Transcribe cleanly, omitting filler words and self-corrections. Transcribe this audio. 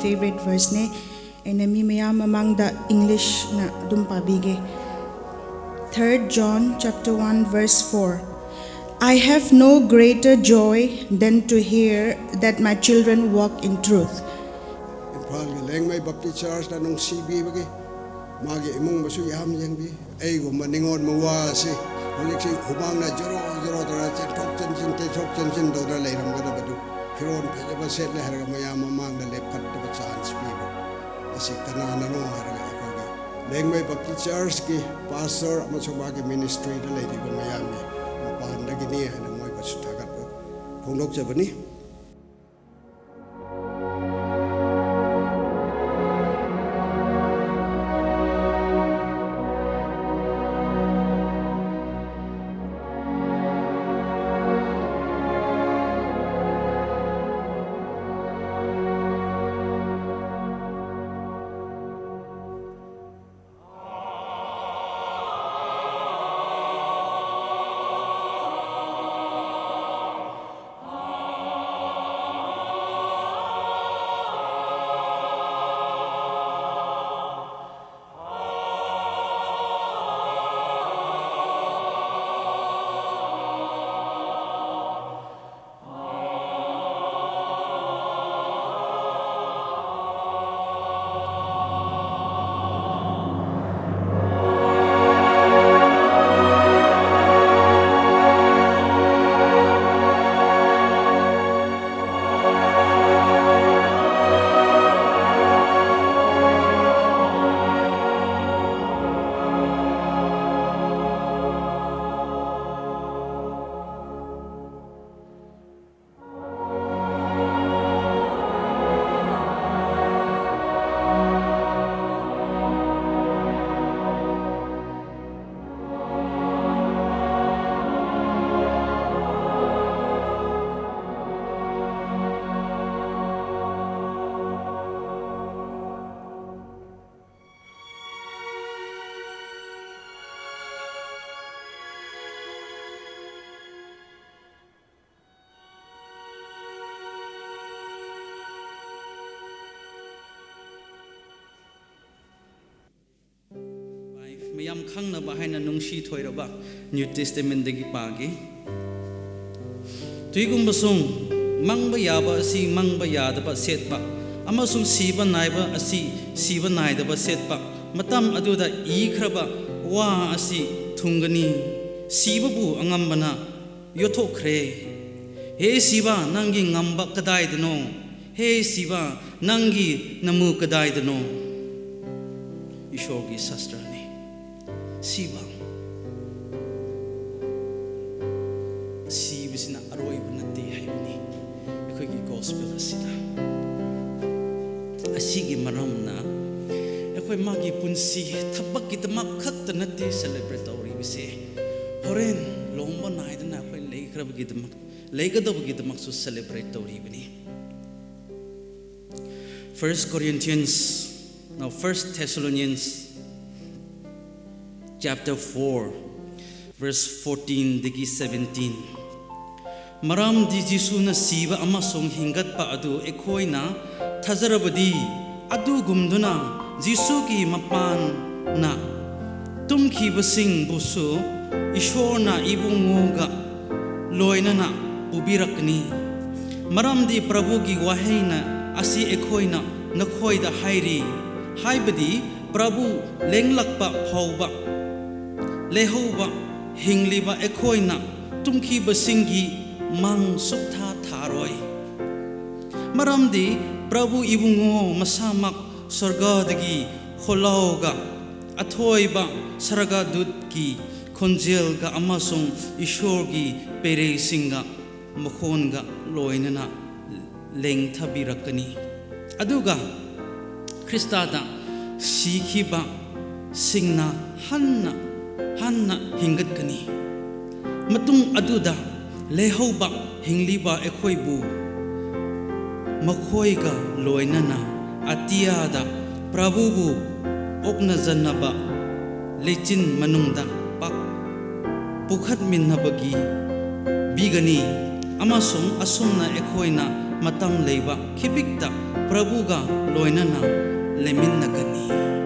favorite verse ne enemy mayam amangda English na dum pabige. 3 John chapter 1 verse 4. I have no greater joy than to hear that my children walk in truth. Imphal leng mai Baptist Church na nung CB bagi magi imong basu yam yang bi ay go maningon mawa si holik si humang na joro dara chen tok chen do da leiram ga da badu firon phe ba set le har ga mayam mamang da le phat da chance bi ba asi kana na no har ga ko ga leng mai Baptist Church ki pastor amachong ba ki ministry da le di ga mayam ni mapan da gi ni na moi ba su ta ga phonok che bani mayam khang na ba haina nungshi thoiraba New Testament dagi pagi tuigum basung mangba yaba asi mangba yadaba setba amasung siba naiba asi siba naidaba setba matam aduda ikhraba wa asi thungani siba bu angambana yothokre he siba nangi ngamba kadai dano he siba nangi namu kadai dano ishor gi sastra Siba sina aroi bunate haibani ekhoi gospel asida asigi maramna ekhoi magi punsi thabak kitmak khat nate celebrate tori bise horen lomba naidana ekhoi leikrab gidmak leigadob gidmak su celebrate tori bani 1 Corinthians now 1 Thessalonians chapter 4 verse 14 digi 17 maram di jisu na siba amasong hingat pa adu ekhoina thajarabadi adu gumduna jisu ki mapan na tumkhi basing busu ishor na ibungoga loina na pubirakni maram di prabhu ki wahaina asi ekhoina nakhoida hairi haibadi prabhu lenglakpa phauba lehoba hingliba ekhoina tumki basingi mang sukha tharoi maramdi prabhu ibungo masamak sargadagi kholauga athoiba saragadut ki khonjel ga amasung ishor gi pere singa mokhonga loinana lengthabirakani aduga Kristada sikhiba singna hanna hingat kani matung aduda lehoba hingliba ekhoibu makhoiga loinana atiada prabhubu okna janaba lechin manungda pak pukhat minnabagi bigani amasung asumna ekhoina matam leiba khipikta Prabhuga loinana lemin nagani.